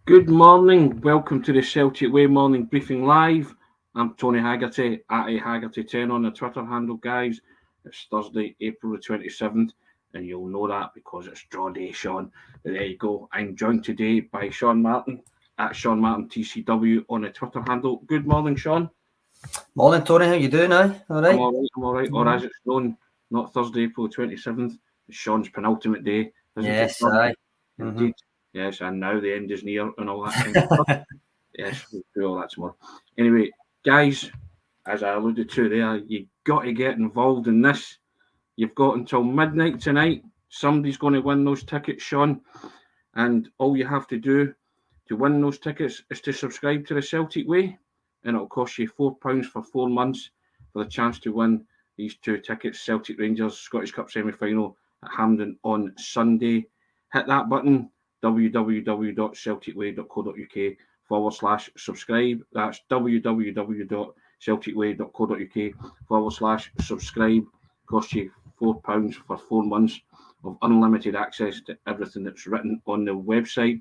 Good morning. Welcome to the Celtic Way Morning Briefing Live. I'm Tony Haggerty, at Haggerty10 on the Twitter handle, guys. It's Thursday, April the 27th, and you'll know that because it's draw day, Sean. But there you go. I'm joined today by Sean Martin, at Sean Martin TCW on the Twitter handle. Good morning, Sean. Morning, Tony. How you doing, All right? I'm all right. Or as it's known, not Thursday, April the 27th. It's Sean's penultimate day. Yes, aye. Indeed. Yes, and now the end is near and all that kind of stuff. Yes, we'll do all that tomorrow. Anyway, guys, as I alluded to there, you got to get involved in this. You've got until midnight tonight. Somebody's going to win those tickets, Sean. And all you have to do to win those tickets is to subscribe to the Celtic Way. And it'll cost you £4 for 4 months for the chance to win these 2 tickets. Celtic Rangers Scottish Cup semi-final at Hampden on Sunday. Hit that button. www.celticway.co.uk/subscribe. That's www.celticway.co.uk/subscribe. Costs you £4 for 4 months of unlimited access to everything that's written on the website.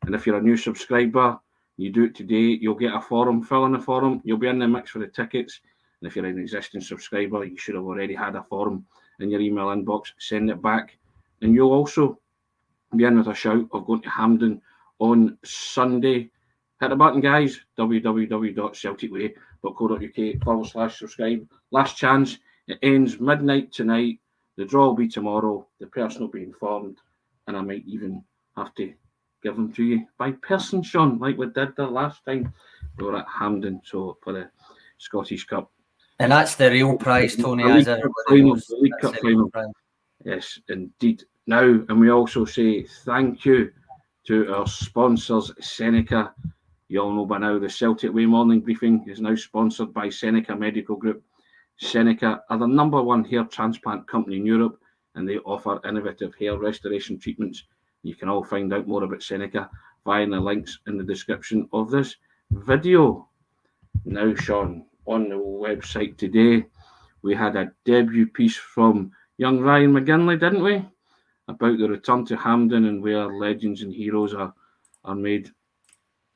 And if you're a new subscriber, you do it today, you'll get a forum. Fill in the forum, you'll be in the mix for the tickets. And if you're an existing subscriber, you should have already had a forum in your email inbox. Send it back, and you'll also be in with a shout of going to Hampden on Sunday. Hit the button, guys. www.celticway.co.uk/subscribe. Last chance. It ends midnight tonight. The draw will be tomorrow. The person will be informed, and I might even have to give them to you by person, Sean, like we did the last time we were at Hampden. So for the Scottish Cup. And that's the real prize, Tony. The League Cup final. Yes, indeed. Now, and we also say thank you to our sponsors, SENECA. You all know by now the Celtic Way Morning Briefing is now sponsored by SENECA Medical Group. SENECA are the #1 hair transplant company in Europe, and they offer innovative hair restoration treatments. You can all find out more about SENECA via the links in the description of this video. Now, Sean, on the website today, we had a debut piece from young Ryan McGinley, didn't we? About the return to Hampden and where legends and heroes are made.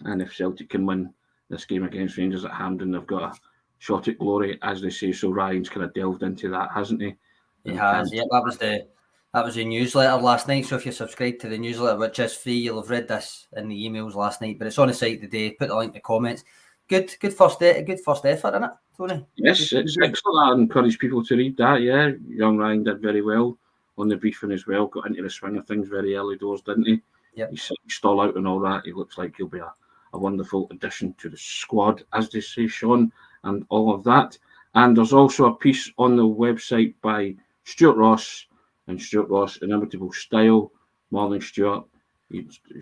And if Celtic can win this game against Rangers at Hampden, they've got a shot at glory, as they say. So Ryan's kind of delved into that, hasn't he? He has, yeah. That was the newsletter last night. So if you subscribe to the newsletter, which is free, you'll have read this in the emails last night. But it's on the site today. Put the link in the comments. Good first effort, isn't it, Tony? Yes, it's excellent. I encourage people to read that. Yeah, young Ryan did very well on the briefing as well. Got into the swing of things very early doors, didn't he? Yeah. He's stall out and all that. He looks like he'll be a wonderful addition to the squad, as they say, Sean, and all of that. And there's also a piece on the website by Stuart Ross, and Stuart Ross, Inimitable Style. Morning, Stuart.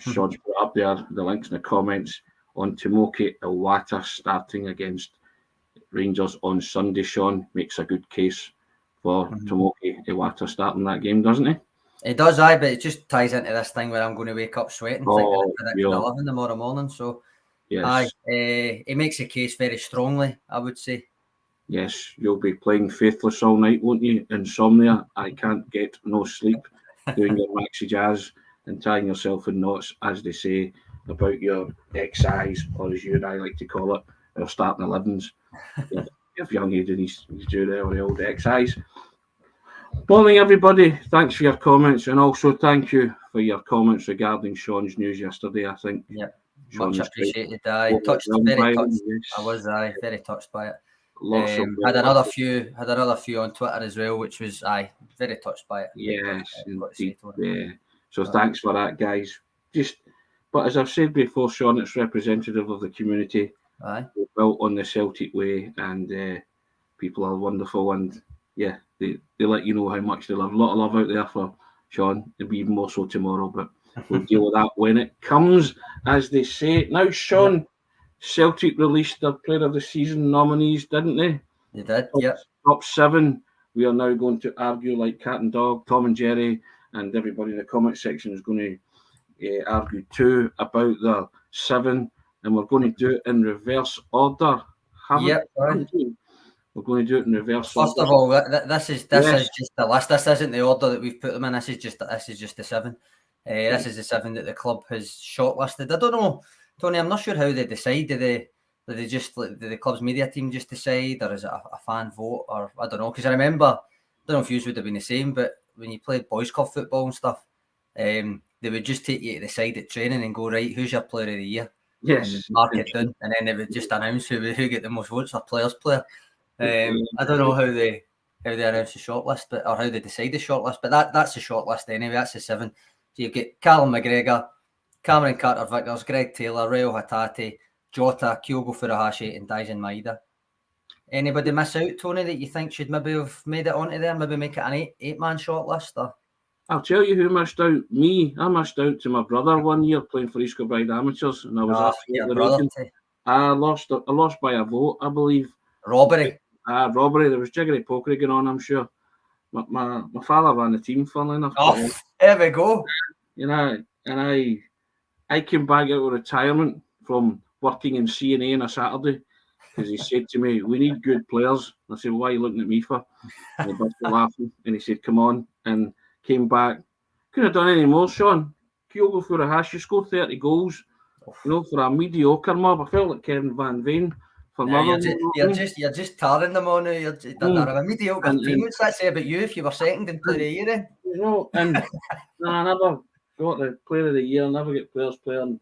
Sean's put up there the links in the comments on Tomoki Iwata starting against Rangers on Sunday. Sean makes a good case for Tomoki Iwata starting that game, doesn't he? It does, but it just ties into this thing where I'm going to wake up sweating thinking it's 11 tomorrow morning. So, yes. He makes a case very strongly, I would say. Yes, you'll be playing Faithless all night, won't you? Insomnia, I can't get no sleep, doing your maxi jazz and tying yourself in knots, as they say, about your XIs, or as you and I like to call it, our starting 11s. If young Aidan, he's due there with the old XIs. Morning, everybody. Thanks for your comments, and also thank you for your comments regarding Sean's news yesterday. I think. Yeah, much appreciated. Very touched. I was very touched by it. Had another few on Twitter as well, which was very touched by it. Yes, indeed. Yeah. So thanks for that, guys. But as I've said before, Sean, it's representative of the community. Aye. We're built on the Celtic way, and people are wonderful, and yeah, they let you know how much they love. A lot of love out there for Sean. It'll be even more so tomorrow, but we'll deal with that when it comes, as they say. Now, Sean. Yeah. Celtic released their Player of the Season nominees, didn't they? They did, yeah. Top 7. We are now going to argue like cat and dog, Tom and Jerry, and everybody in the comment section is going to argue too about the 7, and we're going to do it in reverse order. Yep. We're going to do it in reverse order. First of all, this is just the list. This isn't the order that we've put them in. This is just the 7. This is the 7 that the club has shortlisted. I don't know, Tony, I'm not sure how they decide. Do the club's media team just decide, or is it a fan vote, or I don't know? Because I remember, I don't know if you would have been the same, but when you played boys club football and stuff, they would just take you to the side at training and go, right, who's your player of the year? Yes. And mark it down, and then they would just announce who get the most votes, or player's player. I don't know how they announce the shortlist, or how they decide the shortlist, but that's the shortlist anyway. That's the 7. So you get Callum McGregor, Cameron Carter-Vickers, Greg Taylor, YPOTY, Jota, Kyogo Furuhashi, and Daisen Maeda. Anybody miss out, Tony, that you think should maybe have made it onto there? Maybe make it an 8-man shortlist? Or? I'll tell you who missed out. Me. I missed out to my brother one year playing for East Kilbride Amateurs, and I was I lost by a vote, I believe. Robbery. Robbery. There was jiggery pokery going on, I'm sure. My father ran the team, funnily enough. Oh, there we go. You know, and I came back out of retirement from working in CNA on a Saturday because he said to me, "We need good players." I said, "Why are you looking at me for?" And he burst laughing, and he said, "Come on," and came back. Couldn't have done any more, Sean. Kyogo Furuhashi scored 30 goals. You know, for a mediocre mob. I felt like Kevin Van Veen for you're just tarring them on. They're a mediocre team. What's that say about you if you were second in player of the year? Then? You know, and I never got the player of the year. Never get players playing.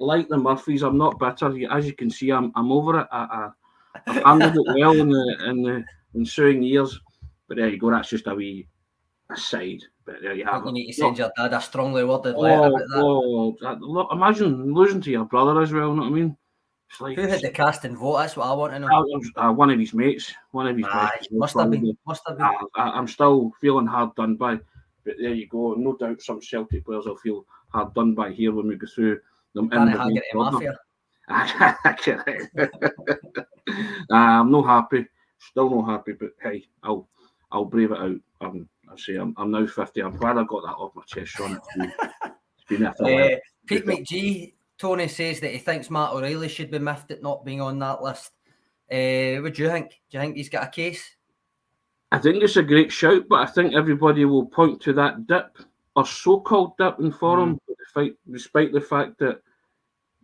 Like the Murphys, I'm not bitter. As you can see, I'm over it. I've handled it well in the ensuing years. But there you go. That's just a wee aside. But there you have it. You need to send your dad a strongly worded letter about that. Imagine losing to your brother as well. You know what I mean? It's like, who had the casting vote? That's what I want to know. One of his mates. Mates. Must have been. I'm still feeling hard done by. But there you go. No doubt some Celtic players will feel hard done by here when we go through them. Mafia. I'm not happy. Still not happy. But hey, I'll brave it out. I'm now 50. I'm glad I got that off my chest, Sean. It's been Pete McGee, Tony says that he thinks Matt O'Reilly should be miffed at not being on that list. What do you think? Do you think he's got a case? I think it's a great shout, but I think everybody will point to that dip, or so-called dip in form, despite the fact that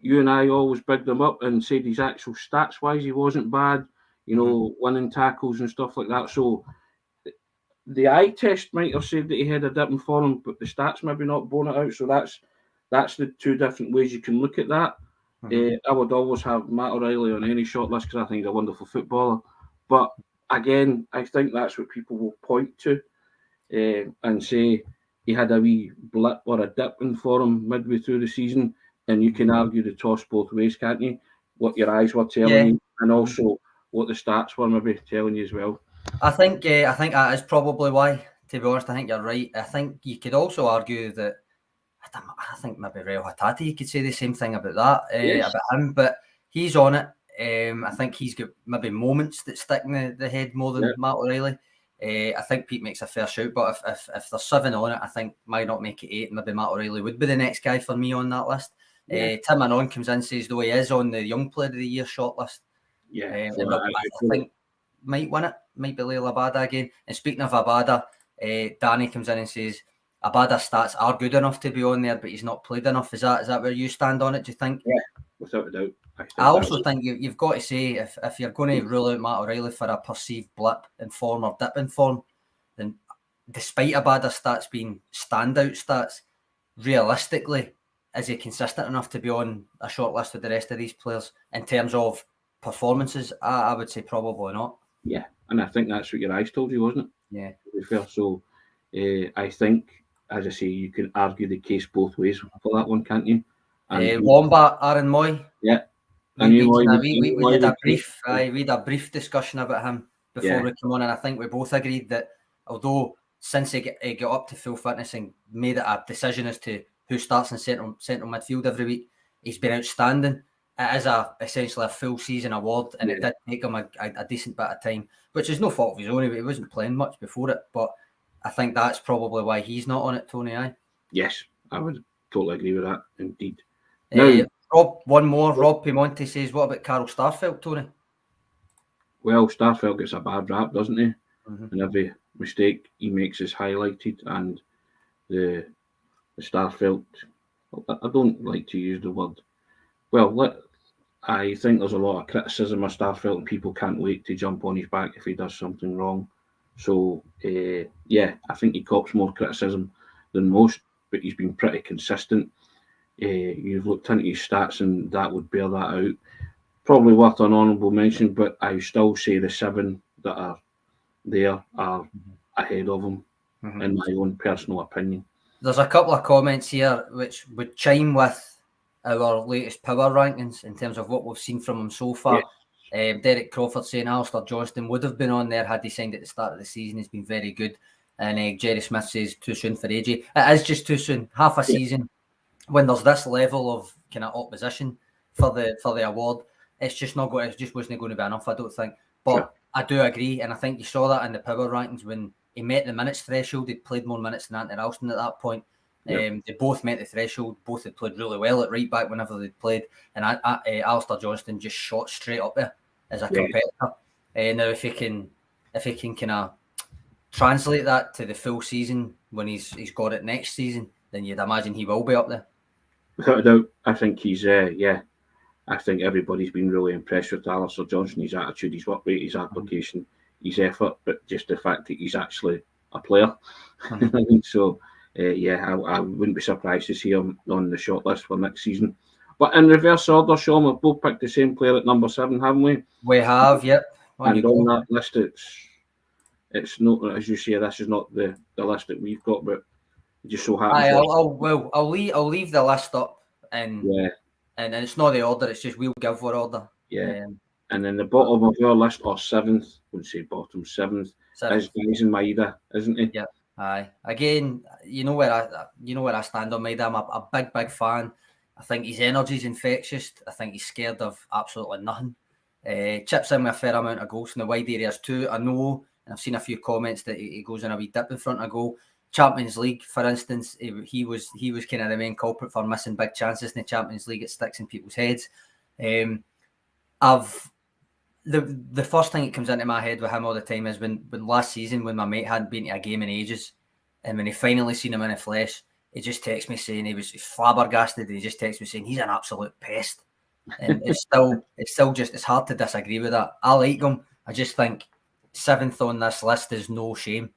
you and I always bigged him up and said his actual stats-wise he wasn't bad, you know, winning tackles and stuff like that. So the eye test might have said that he had a dip in form, but the stats maybe not borne it out. So that's the two different ways you can look at that. I would always have Matt O'Reilly on any shortlist because I think he's a wonderful footballer. But again, I think that's what people will point to and say he had a wee blip or a dip in form midway through the season. And you can argue the toss both ways, can't you? What your eyes were telling you, and also what the stats were maybe telling you as well. I think that is probably why. To be honest, I think you're right. I think you could also argue that I think maybe YPOTY, you could say the same thing about that about him, but he's on it. I think he's got maybe moments that stick in the head more than Matt O'Reilly. I think Pete makes a fair shout, but if there's 7 on it, I think might not make it 8. Maybe Matt O'Reilly would be the next guy for me on that list. Tim Anon comes in, says though he is on the Young Player of the Year shortlist. I think might win it. Might be Leila Abada again. And speaking of Abada, Danny comes in and says Abada's stats are good enough to be on there, but he's not played enough. Is that where you stand on it? Do you think? Yeah, without a doubt. I also think you've got to say if you're going to rule out Matt O'Reilly for a perceived blip in form or dip in form, then despite Abada's stats being standout stats, realistically, is he consistent enough to be on a short list with the rest of these players in terms of performances? I would say probably not. Yeah, and I think that's what your eyes told you, wasn't it? Yeah. To be fair. So I think, as I say, you can argue the case both ways for that one, can't you? Wombat, Aaron Moy. Yeah. We had a brief discussion about him before we came on, and I think we both agreed that although since he got up to full fitness and made it a decision as to who starts in central midfield every week, he's been outstanding. It is essentially a full season award, and it did take him a decent bit of time, which is no fault of his own. He wasn't playing much before it, but I think that's probably why he's not on it, Tony. Yes, I would totally agree with that, indeed. Rob, one more. Rob Piemonte says, what about Carl Starfelt, Tony? Well, Starfelt gets a bad rap, doesn't he? And every mistake he makes is highlighted, and the Starfelt. I don't like to use the word. Well, I think there's a lot of criticism of Starfelt, and people can't wait to jump on his back if he does something wrong. So, yeah, I think he cops more criticism than most, but he's been pretty consistent. You've looked into his stats, and that would bear that out. Probably worth an honourable mention, but I still say the 7 that are there are ahead of him, in my own personal opinion. There's a couple of comments here which would chime with our latest power rankings in terms of what we've seen from him so far. Yes. Derek Crawford saying Alistair Johnston would have been on there had he signed at the start of the season. He's been very good. And Jerry Smith says too soon for AJ. It is just too soon. Half a season when there's this level of kind of opposition for the award, it's just not going. It just wasn't going to be enough, I don't think. But I do agree, and I think you saw that in the power rankings when he met the minutes threshold. He'd played more minutes than Anthony Ralston at that point. They both met the threshold. Both had played really well at right back whenever they played. And Alistair Johnston just shot straight up there as a competitor. Now, if he can kind of translate that to the full season when he's got it next season, then you'd imagine he will be up there. Without a doubt, I think he's I think everybody's been really impressed with Alistair Johnston, his attitude, his work rate, his application, his effort, but just the fact that he's actually a player. So, I wouldn't be surprised to see him on the shortlist for next season. But in reverse order, Sean, we've both picked the same player at number 7, haven't we? We have, yep. And on that list, it's not, as you say, this is not the list that we've got, but it just so happens. I'll leave the list up, and it's not the order. It's just we'll give our order. And then the bottom of our list, or 7th, wouldn't say bottom, 7th, is Dyson Maeda, isn't he? Yeah. Aye. Again, you know where I stand on Maeda. I'm a big fan. I think his energy is infectious. I think he's scared of absolutely nothing. Chips in with a fair amount of goals in the wide areas too. I know, and I've seen a few comments that he goes in a wee dip in front of goal. Champions League, for instance, he was kind of the main culprit for missing big chances in the Champions League. It sticks in people's heads. The first thing that comes into my head with him all the time is when last season, when my mate hadn't been to a game in ages, and when he finally seen him in the flesh, he just texted me saying he's flabbergasted, and he just texted me saying he's an absolute pest. And it's hard to disagree with that. I like him. I just think 7th on this list is no shame.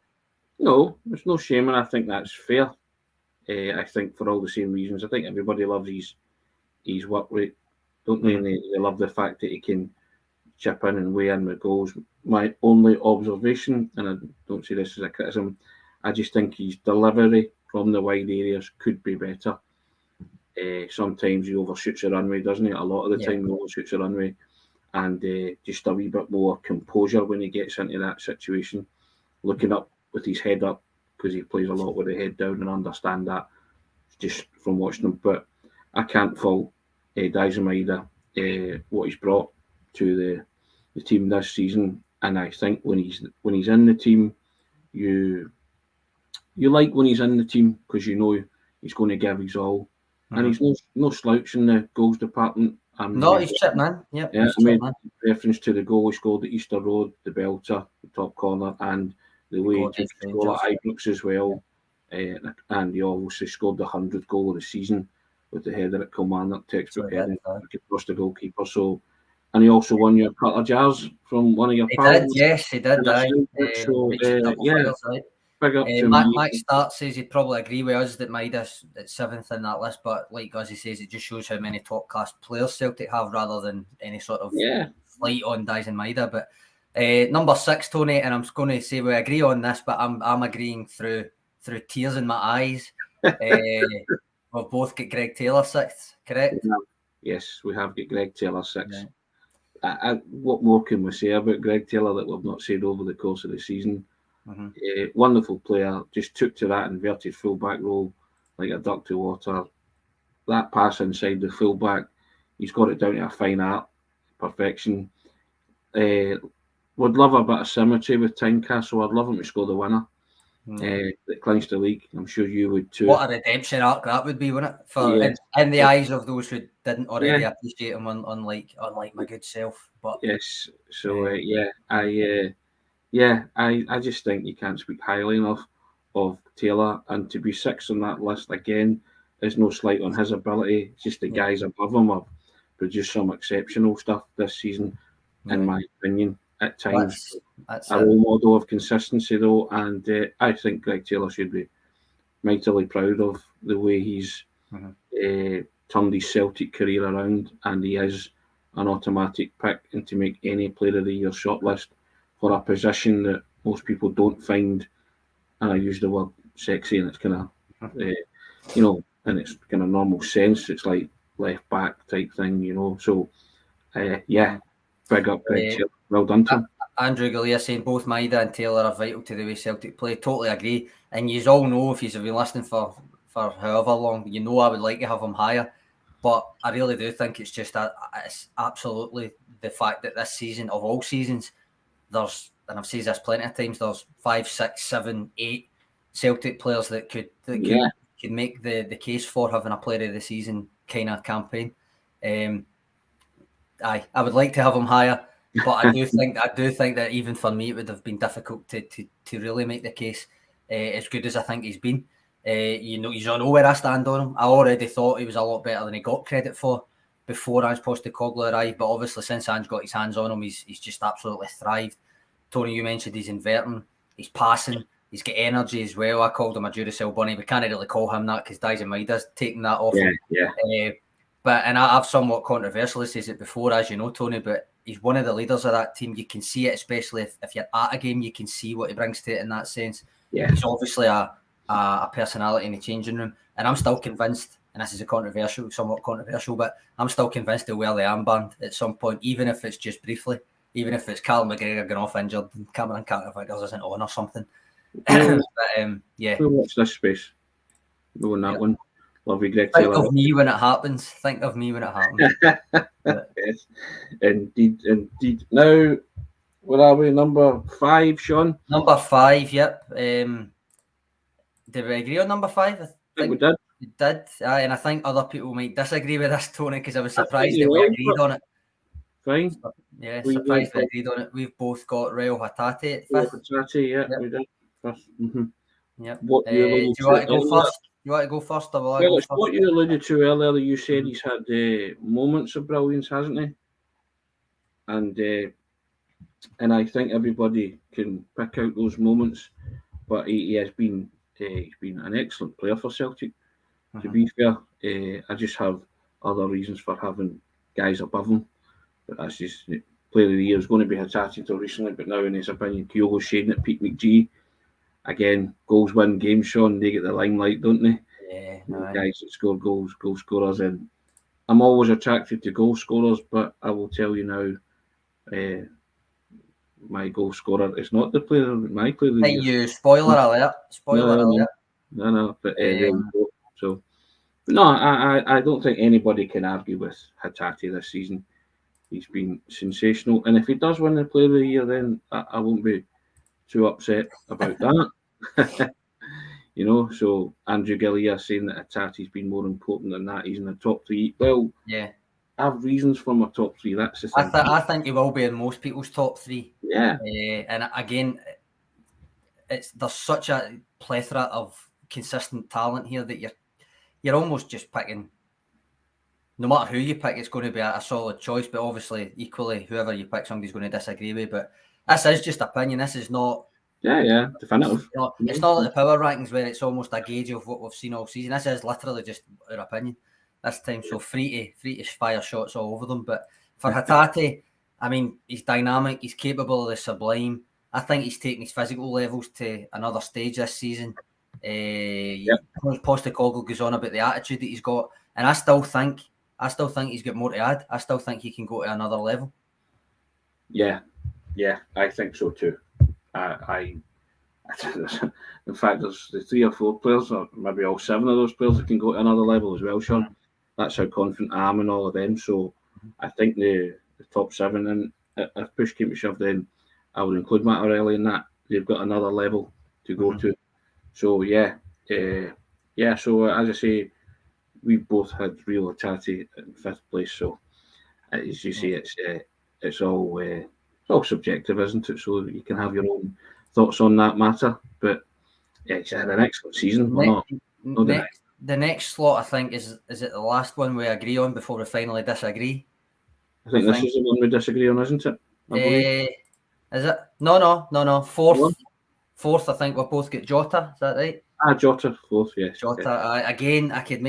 No, there's no shame, and I think that's fair. I think for all the same reasons. I think everybody loves his work rate, don't they? And they love the fact that he can chip in and weigh in with goals. My only observation, and I don't say this as a criticism, I just think his delivery from the wide areas could be better. Sometimes he overshoots the runway, doesn't he? A lot of the time he overshoots the runway, and just a wee bit more composure when he gets into that situation, looking up with his head up, because he plays a lot with the head down, and understand that just from watching him. But I can't fault Dyson Maeda, what he's brought to the team this season. And I think when he's in the team, you like when he's in the team, because you know he's going to give his all. And he's no slouch in the goals department. He's chipped man. I made reference to the goal he scored at Easter Road, the belter, the top corner, and the way he took the goal at Ibrox as well. And he obviously scored the 100th goal of the season with the header at Kilmarnock, textbook heading across the goalkeeper. So, and he also won your Carter Jars from one of your pals. Yes, he did. Big up to Max Start says he'd probably agree with us that Maeda's at 7th in that list, but like as he says, it just shows how many top class players Celtic have rather than any sort of flight on Dyson Maeda. But number 6, Tony, and I'm going to say we agree on this, but I'm agreeing through tears in my eyes. We've both got Greg Taylor 6th, correct? Yes, we have got Greg Taylor 6th. What more can we say about Greg Taylor that we've not said over the course of the season? Wonderful player, just took to that inverted fullback role like a duck to water. That pass inside the fullback, he's got it down to a fine art, perfection. Would love a bit of symmetry with Tynecastle. I'd love him to score the winner that clinched the league. I'm sure you would too. What a redemption arc that would be, wouldn't it? For in the eyes of those who didn't already appreciate him, unlike my good self. But yes, so I just think you can't speak highly enough of Taylor, and to be sixth on that list again is no slight on his ability. It's just the guys above him have produced some exceptional stuff this season, in my opinion, at times. That's a role model of consistency, though, and I think Greg Taylor should be mightily proud of the way he's turned his Celtic career around, and he is an automatic pick and to make any Player of the Year shortlist for a position that most people don't find, and I use the word sexy, and it's kind of, in its kind of normal sense, it's like left back type thing, So, big up Greg Taylor. Well done to him. Andrew Galea saying both Maida and Taylor are vital to the way Celtic play. Totally agree. And you all know, if you've been listening for however long, I would like to have him higher. But I really do think it's just it's absolutely the fact that this season, of all seasons, there's, and I've said this plenty of times, there's 5, 6, 7, 8 Celtic players that could make the case for having a Player of the Season kind of campaign. I would like to have him higher, but I do think that even for me it would have been difficult to really make the case as good as I think he's been. You know where I stand on him. I already thought he was a lot better than he got credit for before Ange Postecoglou arrived, but obviously since Ange got his hands on him, he's just absolutely thrived. Tony, you mentioned he's inverting, he's passing, he's got energy as well. I called him a Duracell bunny. We can't really call him that because Dyson Maida's taken that off him. And I've somewhat controversially said it before, as you know, Tony, but he's one of the leaders of that team. You can see it, especially if you're at a game, you can see what he brings to it in that sense. Yeah. He's obviously a personality in the changing room. And I'm still convinced, and this is somewhat controversial, but I'm still convinced he'll wear the armband at some point, even if it's just briefly, even if it's Callum McGregor going off injured and Cameron Carter-Vickers isn't on or something. We'll watch this space. We'll win that one. Love you, Greg Taylor. Think of me when it happens. Yes, indeed. Now, where are we? Number 5, Sean? Number 5, yep. Did we agree on number 5? I think we did. We did, and I think other people might disagree with this, Tony, because I was surprised that we agreed on it. Fine. Yeah, surprised we agreed on it. We've both got Real Hatate at 5th. Hatate, we did. First. Yep. Do you want to go first? You want to go first, or will I go first? What you alluded to earlier, you said he's had moments of brilliance, hasn't he? And I think everybody can pick out those moments, but he has been he's been an excellent player for Celtic. To be fair, I just have other reasons for having guys above him, but that's just Player of the Year is going to be Hatate until recently, but now in his opinion, Kyogo's shading at Pete McGee. Again, goals win games, Sean. They get the limelight, don't they? Yeah. Guys that score goals, goal scorers. And I'm always attracted to goal scorers, but I will tell you now, my goal scorer is not my player of the year. You spoiler alert. No. But there we go. So, no, I don't think anybody can argue with Hatate this season. He's been sensational, and if he does win the Player of the Year, then I won't be too upset about that. So Andrew Galea saying that Hatate's been more important than that. He's in the top 3. Well, yeah, I have reasons for my top 3. That's the thing. I think he will be in most people's top 3. Yeah. And again, there's such a plethora of consistent talent here that you're almost just picking. No matter who you pick, it's going to be a solid choice. But obviously, equally, whoever you pick, somebody's going to disagree with. But this is just opinion. This is not. Yeah, definitive. It's not like the power rankings where it's almost a gauge of what we've seen all season. This is literally just our opinion this time. So free to fire shots all over them. But for Hatate, I mean, he's dynamic. He's capable of the sublime. I think he's taken his physical levels to another stage this season. Postecoglou goes on about the attitude that he's got, and I still think he's got more to add. I still think he can go to another level. Yeah, I think so too. In fact, there's the 3 or 4 players, or maybe all 7 of those players that can go to another level as well, Sean. That's how confident I am in all of them. So I think the top 7, and if push came to shove, then I would include Mattarelli in that. They've got another level to go to. So So as I say, we both had Real Hatate in 5th place. So as you see, it's all subjective, isn't it? So you can have your own thoughts on that matter. But Yeah, he's had an excellent season. The next slot, I think, is it the last one we agree on before we finally disagree? I think this is the one we disagree on, isn't it? Is it? No. Fourth, I think we've both got Jota. Is that right? Jota, fourth, yes. Jota, again, I could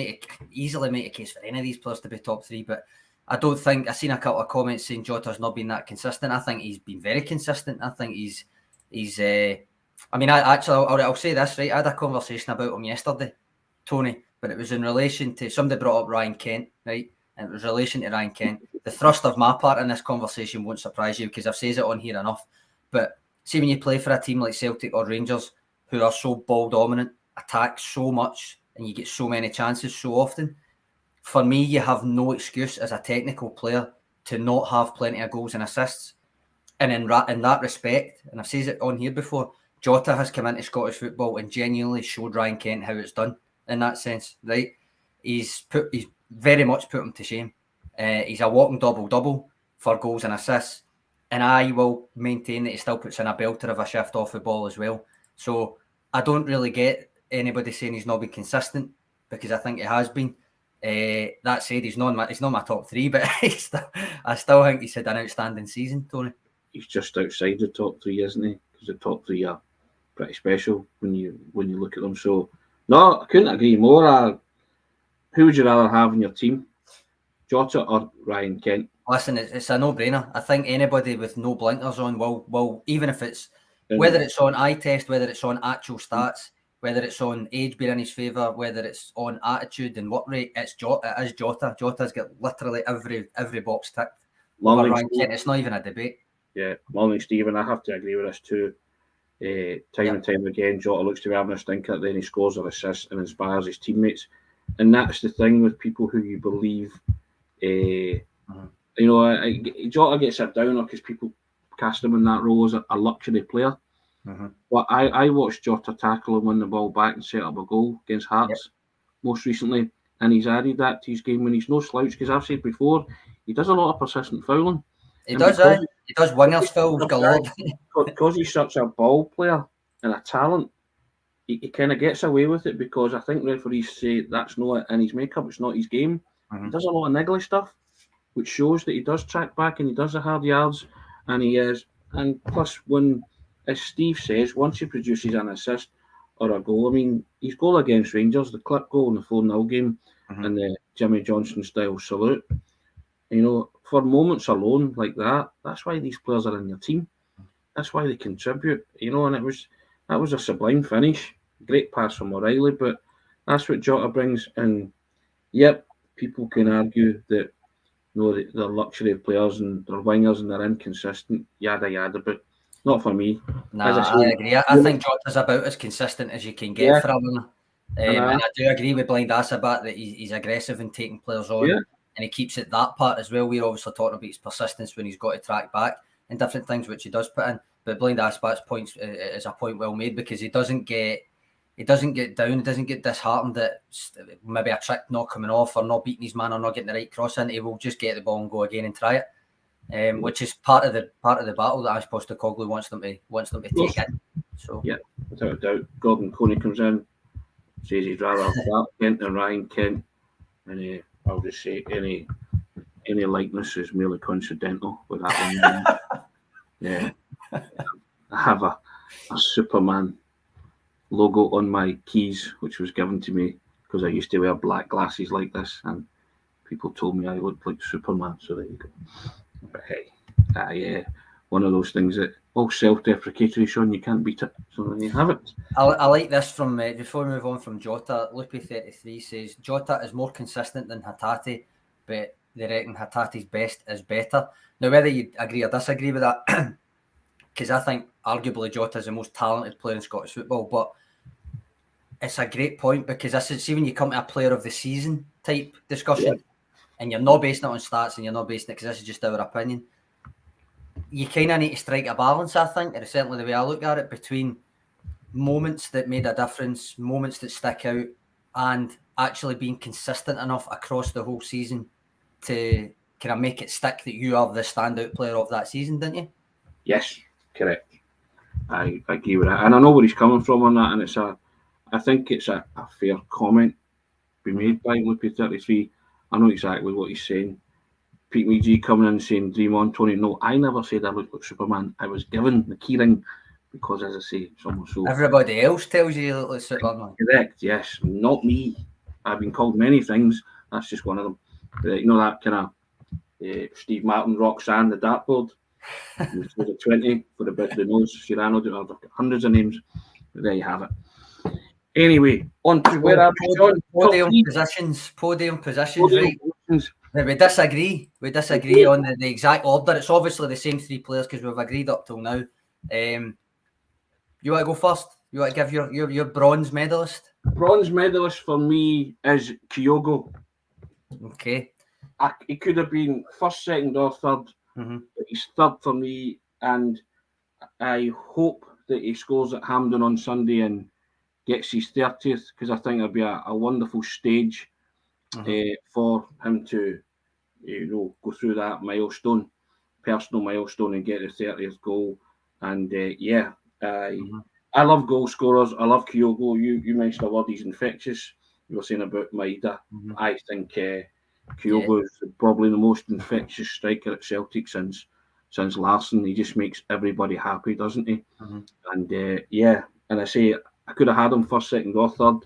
easily make a case for any of these players to be top three, but I don't think I've seen a couple of comments saying Jota's not been that consistent. I think he's been very consistent. I think he's. I mean, I'll say this, right? I had a conversation about him yesterday, Tony, but it was in relation to somebody brought up Ryan Kent, right? And it was in relation to Ryan Kent. The thrust of my part in this conversation won't surprise you because I've said it on here enough. But see, when you play for a team like Celtic or Rangers, who are so ball dominant, attack so much, and you get so many chances so often, for me, you have no excuse as a technical player to not have plenty of goals and assists. And in that respect, and I've said it on here before, Jota has come into Scottish football and genuinely showed Ryan Kent how it's done in that sense, right? He's very much put him to shame. He's a walking double-double for goals and assists. And I will maintain that he still puts in a belter of a shift off the ball as well. So I don't really get anybody saying he's not been consistent because I think he has been. That said, he's not my top three, but I still think he's had an outstanding season, Tony. He's just outside the top three, isn't he? Because the top three are pretty special when you look at them. So, no, I couldn't agree more. Who would you rather have in your team, Jota or Ryan Kent? Listen, it's a no-brainer. I think anybody with no blinkers on will even if it's whether it's on eye test, whether it's on actual stats, whether it's on age being in his favour, whether it's on attitude and work rate, it's Jota. It is Jota. Jota's got literally every box ticked. Over Ryan Kent, it's not even a debate. Yeah, morning, Stephen. I have to agree with this too. Time and time again, Jota looks to be having a stinker, then he scores an assist and inspires his teammates. And that's the thing with people who you believe, Jota gets a downer because people cast him in that role as a luxury player. But I watched Jota tackle and win the ball back and set up a goal against Hearts most recently. And he's added that to his game when he's no slouch, because I've said before, he does a lot of persistent fouling. He does wingers fouls galore. Because he's such a ball player and a talent, he kind of gets away with it because I think referees say that's not in his makeup, it's not his game. He does a lot of niggly stuff, which shows that he does track back and he does the hard yards, and he is. And plus, when, as Steve says, once he produces an assist or a goal, I mean, his goal against Rangers, the clip goal in the 4-0 game, and the Jimmy Johnson style salute, for moments alone like that, that's why these players are in your team. That's why they contribute, and that was a sublime finish. Great pass from O'Reilly, but that's what Jota brings. And yep, people can argue that they're luxury players and they're wingers and they're inconsistent, yada yada, but not for me. I agree. I think Jota's about as consistent as you can get for a winner. And I do agree with Blind Asabat that he's aggressive in taking players on, and he keeps it that part as well. We're obviously talking about his persistence when he's got to track back and different things which he does put in. But Blind Asabat's point is a point well made, because he doesn't get down, he doesn't get disheartened that maybe a trick not coming off or not beating his man or not getting the right cross in. He will just get the ball and go again and try it, which is part of the battle that Postecoglou wants them to take in. So without a doubt, Gordon Coney comes in, says he'd rather have that Kent than Ryan Kent, and I'll just say any likeness is merely coincidental with that one. I have a Superman logo on my keys, which was given to me because I used to wear black glasses like this, and people told me I looked like Superman. So there you go. But hey, one of those things that all self-deprecatory, Sean, you can't beat it. So there you have it. I like this from before we move on from Jota. Loopy33 says Jota is more consistent than Hatate, but they reckon Hatate's best is better. Now, whether you agree or disagree with that, because I think arguably Jota is the most talented player in Scottish football, but it's a great point, because see when you come to a player of the season type discussion, and you're not basing it on stats and you're not basing it, because this is just our opinion, you kind of need to strike a balance, I think, and it's certainly the way I look at it, between moments that made a difference, moments that stick out, and actually being consistent enough across the whole season to kind of make it stick that you are the standout player of that season, didn't you? Yes, correct. I agree with that, and I know where he's coming from on that, and I think it's a fair comment be made by YPOTY. I know exactly what he's saying. Pete McGee coming in saying, "Dream on, Tony." No, I never said I looked like Superman. I was given the keyring because, as I say, it's almost so. Everybody else tells you look like Superman. Correct, yes, not me. I've been called many things. That's just one of them. You know that kind of Steve Martin, Roxanne, the dartboard. Was it 20 for the nose? Cyrano, I've got hundreds of names. But there you have it. Anyway, on to where are we, John? Podium positions, right? We disagree. On the exact order. It's obviously the same three players because we've agreed up till now. You want to go first? You want to give your bronze medalist? Bronze medalist for me is Kyogo. Okay. He could have been first, second, or third. Mm-hmm. But he's third for me, and I hope that he scores at Hampden on Sunday and gets his 30th, because I think it'll be a wonderful stage for him to, go through that personal milestone, and get the 30th goal. And I love goal scorers. I love Kyogo. You mentioned a word, he's infectious. You were saying about Maida. Mm-hmm. I think Kyogo is probably the most infectious striker at Celtic since Larsson. He just makes everybody happy, doesn't he? Mm-hmm. And and I say I could have had him first, second, or third,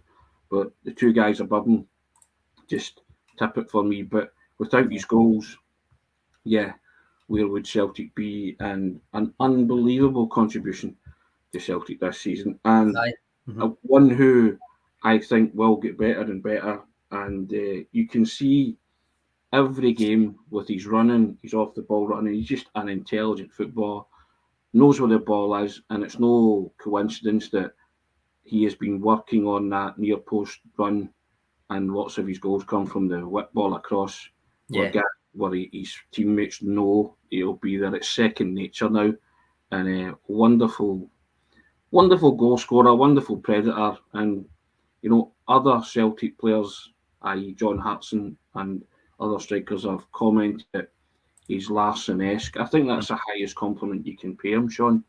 but the two guys above him just tip it for me. But without his goals, where would Celtic be? And an unbelievable contribution to Celtic this season, and one who I think will get better and better. And you can see every game with his running, he's off the ball running. He's just an intelligent footballer, knows where the ball is, and it's no coincidence that he has been working on that near post run, and lots of his goals come from the whip ball across. Where his teammates know he'll be there. It's second nature now, and wonderful goal scorer, wonderful predator, and other Celtic players, i.e. John Hartson and other strikers, have commented that he's Larsson-esque. I think that's the highest compliment you can pay him, Sean.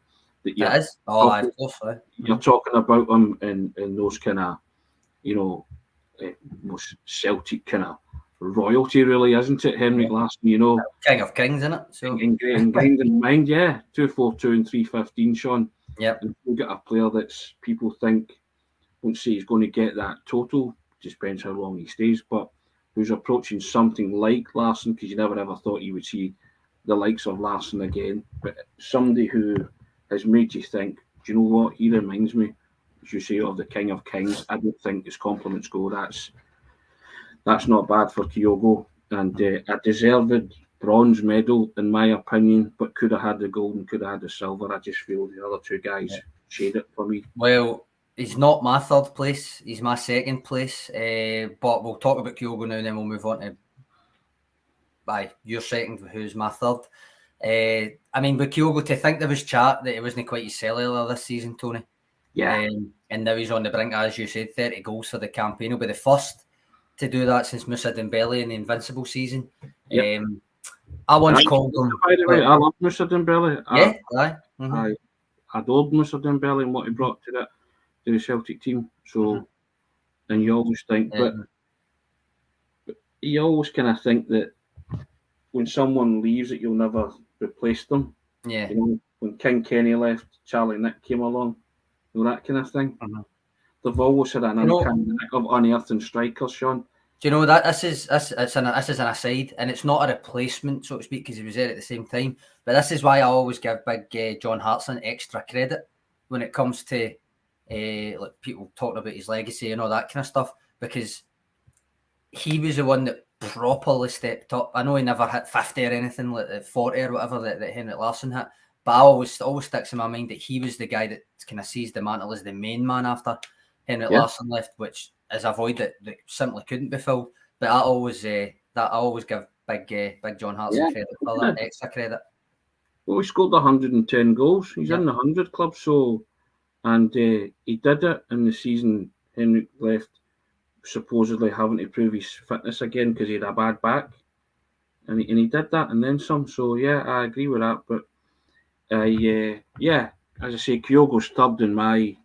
That is. Of course. You're talking about him in those kind of, most Celtic kind of royalty, really, isn't it, Henrik Larsson? King of Kings, isn't it? So ingrained in mind, 2-4-2 and 3-15, Sean. Yep. And you've got a player that's people think, won't say he's going to get that total, just depends how long he stays, but who's approaching something like Larsson, because you never ever thought you would see the likes of Larsson again. But somebody who has made you think, do you know what, he reminds me, as you say, of the King of Kings. I don't think his compliments go. That's not bad for Kyogo, and a deserved bronze medal in my opinion, but could have had the gold and could have had the silver. I just feel the other two guys shade it for me. Well, he's not my third place, he's my second place, but we'll talk about Kyogo now and then we'll move on to your second, who's my third. I mean, with Kyogo, to think there was chat that he wasn't quite his cellular this season, Tony. Yeah. And now he's on the brink, as you said, 30 goals for the campaign. He'll be the first to do that since Moussa Dembele in the Invincible season. Yep. I once called him. By the way, I love Moussa Dembele. I adored Moussa Dembele and what he brought to the Celtic team. So, and you always think, but you always kind of think that when someone leaves, that you'll never replace them. Yeah. When King Kenny left, Charlie Nick came along, that kind of thing. They've always had an uncanny knack of unearthing strikers, Sean. Do you know that this is an aside, and it's not a replacement, so to speak, because he was there at the same time. But this is why I always give big John Hartson extra credit when it comes to like people talking about his legacy and all that kind of stuff, because he was the one that properly stepped up. I know he never hit 50 or anything like 40 or whatever that Henrik Larsson hit, but I always sticks in my mind that he was the guy that kind of seized the mantle as the main man after Henrik Larsson left, which is a void that simply couldn't be filled. But I always give big John Hartson credit for that extra credit. Well, he scored 110 goals. He's in the 100 club, so, and he did it in the season Henrik left, supposedly having to prove his fitness again because he had a bad back, and he did that and then some. So I agree with that. But as I say, Kyogo's third in my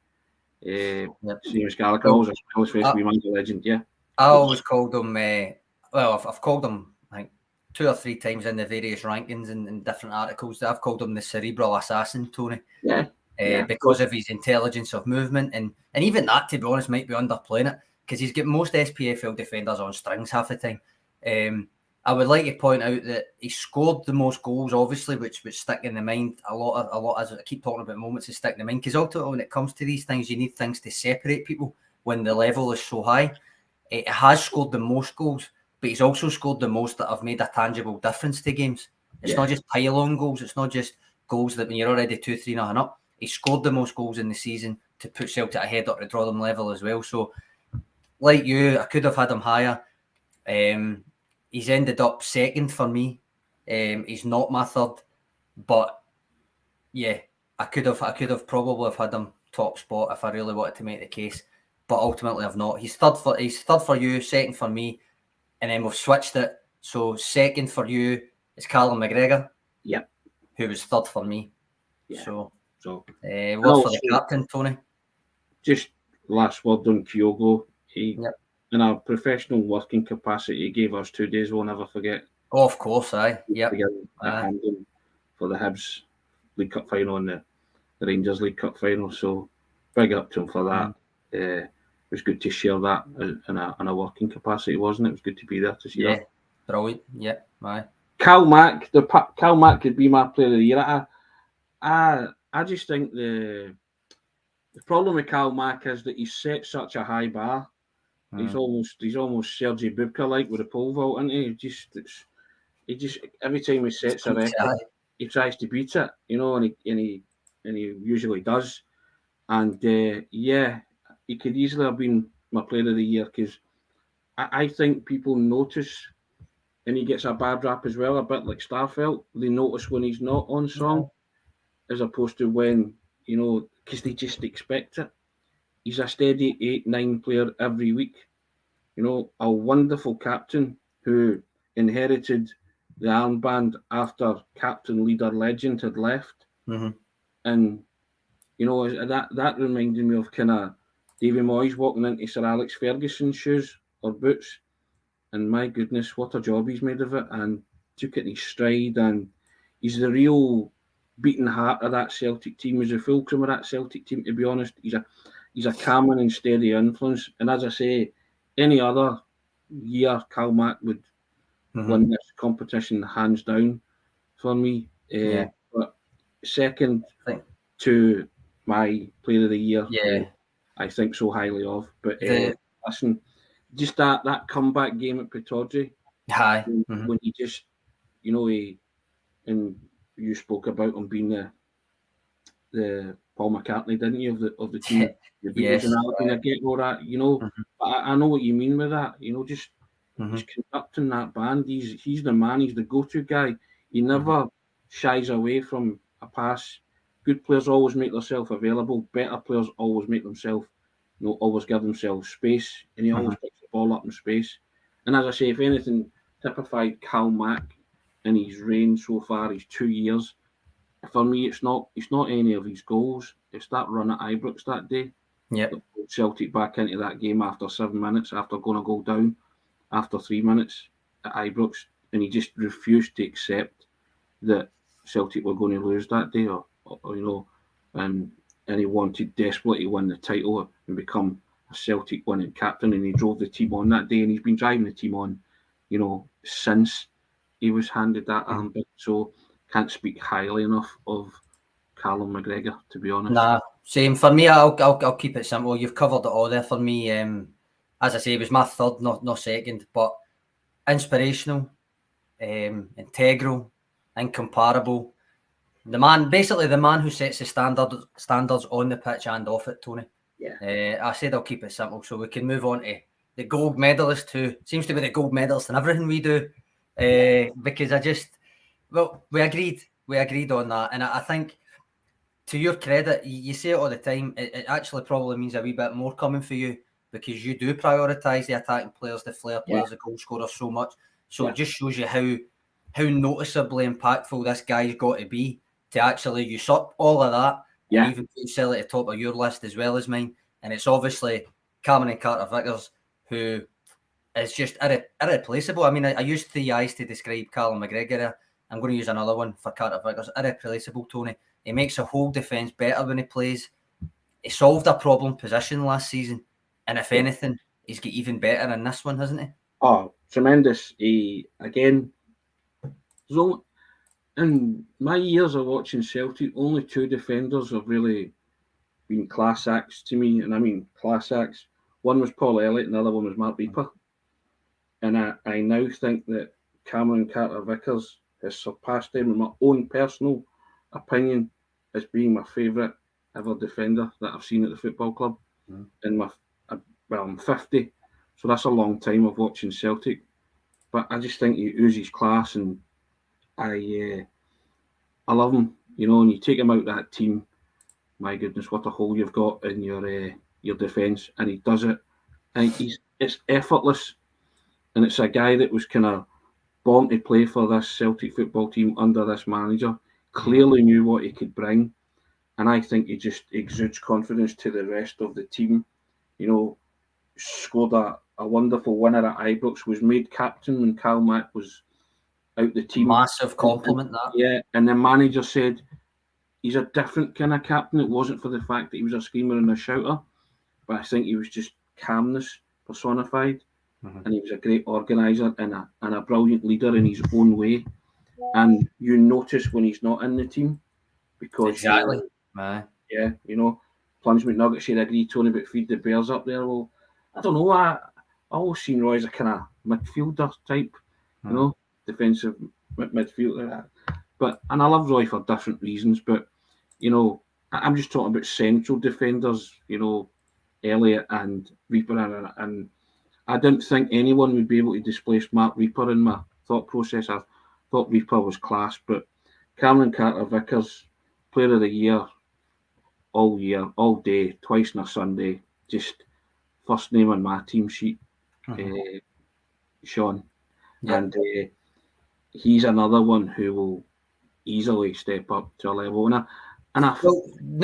Seamus Gallagher, Well, always a smiley face, we man the legend, yeah. I always called him, I've called him, I think, 2 or 3 times in the various rankings and different articles that I've called him the cerebral assassin, Tony. Yeah. Because of his intelligence of movement. And even that, to be honest, might be underplaying it, because he's got most SPFL defenders on strings half the time. I would like to point out that he scored the most goals, obviously, which stick in the mind a lot, as I keep talking about moments that stick in the mind, because ultimately when it comes to these things, you need things to separate people when the level is so high. It has scored the most goals, but he's also scored the most that have made a tangible difference to games. It's not just pile-on goals. It's not just goals that when you're already 2-3-0 up. He scored the most goals in the season to put Celtic ahead or to draw them level as well. So, like you, I could have had him higher. He's ended up second for me. He's not my third, but yeah, I could have probably have had him top spot if I really wanted to make the case. But ultimately, I've not. He's third for you, second for me, and then we've switched it. So second for you is Callum McGregor. Yep. Who was third for me. Yeah. So word for the captain, Tony. Just last word on Kyogo. In a professional working capacity, he gave us 2 days we'll never forget. Oh, of course, aye. Yep. For the Hibs League Cup final and the Rangers League Cup final. So big up to him for that. It was good to share that in a working capacity, wasn't it? It was good to be there to see that. Brilliant. Yeah, aye. Cal Mack could be my player of the year. I just think the problem with Cal Mack is that he's set such a high bar. He's almost Sergei Bubka like with a pole vault, isn't he? He just every time he sets a record, he tries to beat it, and he usually does. And he could easily have been my player of the year, because I think people notice, and he gets a bad rap as well, a bit like Starfelt. They notice when he's not on song, as opposed to when, because they just expect it. He's a steady 8-9 player every week. A wonderful captain who inherited the armband after Captain Leader Legend had left. Mm-hmm. And, that reminded me of kind of Davy Moyes walking into Sir Alex Ferguson's shoes or boots. And my goodness, what a job he's made of it, and took it in his stride. And he's the real beating heart of that Celtic team. He's a fulcrum of that Celtic team, to be honest. He's a calming and steady influence. And as I say, any other year, Cal Mack would win this competition hands down for me. But second to my player of the year, I think so highly of. But listen, just that comeback game at Pittodrie, when he just, and you spoke about him being the Paul McCartney, didn't you, of the team? Yes. And I get all that, but I know what you mean with that. Just conducting that band. He's the man. He's the go-to guy. He never shies away from a pass. Good players always make themselves available. Better players always make themselves, always give themselves space. And he always picks the ball up in space. And as I say, if anything typified Cal Mack in his reign so far, his 2 years, for me, it's not any of his goals. It's that run at Ibrox that day. Yep. Celtic back into that game after 7 minutes, after going to go down after 3 minutes at Ibrox, and he just refused to accept that Celtic were going to lose that day, or and he wanted desperately to win the title and become a Celtic winning captain, and he drove the team on that day, and he's been driving the team on, since he was handed that armband. So can't speak highly enough of Callum McGregor, to be honest. Nah, same for me. I'll keep it simple. You've covered it all there for me. As I say, it was my third, not second, but inspirational, integral, incomparable. The man who sets the standards on the pitch and off it, Tony. Yeah. I said I'll keep it simple, so we can move on to the gold medalist, who seems to be the gold medalist in everything we do. Because we agreed on that, and I think, to your credit, you say it all the time, it actually probably means a wee bit more coming for you, because you do prioritise the attacking players, the flair players, the goal scorers so much. So it just shows you how noticeably impactful this guy's got to be to actually usurp all of that Yeah. And even put Celtic at the top of your list as well as mine. And it's obviously Cameron Carter-Vickers, who is just irreplaceable. I mean, I used 3 eyes to describe Callum McGregor. I'm going to use another one for Carter-Vickers. Irreplaceable, Tony. He makes the whole defence better when he plays. He solved a problem position last season. And if anything, he's got even better in this one, hasn't he? Oh, tremendous. Again, in my years of watching Celtic, only 2 defenders have really been class acts to me. And I mean class acts. One was Paul Elliott and the other one was Mark Reaper. And I now think that Cameron Carter-Vickers has surpassed them in my own personal opinion as being my favourite ever defender that I've seen at the football club. I'm 50, so that's a long time of watching Celtic. But I just think he oozes class, and I love him. You know, and you take him out of that team, my goodness, what a hole you've got in your defence, and he does it. And it's effortless, and it's a guy that was kind of born to play for this Celtic football team under this manager. Clearly knew what he could bring, and I think he just exudes confidence to the rest of the team. You know, scored a wonderful winner at Ibrox, was made captain when Cal Mack was out the team. Massive compliment, that. Yeah, and the manager said he's a different kind of captain. It wasn't for the fact that he was a screamer and a shouter, but I think he was just calmness personified. And he was a great organiser and a brilliant leader in his own way. And you notice when he's not in the team because exactly. You know, Plunge McNugget said, I agree, Tony, but feed the bears up there. Well, I don't know. I always seen Roy as a kind of midfielder type, you know, defensive midfielder. And I love Roy for different reasons, but you know, I'm just talking about central defenders. You know, Elliott and Reaper, and I didn't think anyone would be able to displace Mark Reaper in my thought process. I thought Reaper was class, but Cameron Carter-Vickers, Player of the Year, all day, twice on a Sunday, just first name on my team sheet, Sean. Yeah. And he's another one who will easily step up to a level. Well, now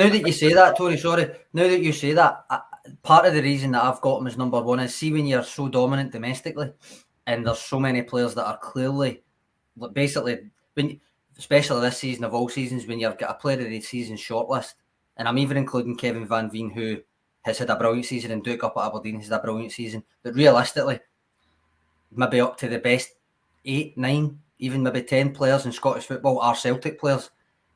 that you say that, Tony, now that you say that, part of the reason that I've got him as number one is, see, when you're so dominant domestically and there's so many players that are clearly, basically, especially this season of all seasons, when you've got a player of the season shortlist, and I'm even including Kevin Van Veen, who has had a brilliant season, and Duke up at Aberdeen has had a brilliant season, but realistically, maybe up to the best 8, 9, even maybe 10 players in Scottish football are Celtic players.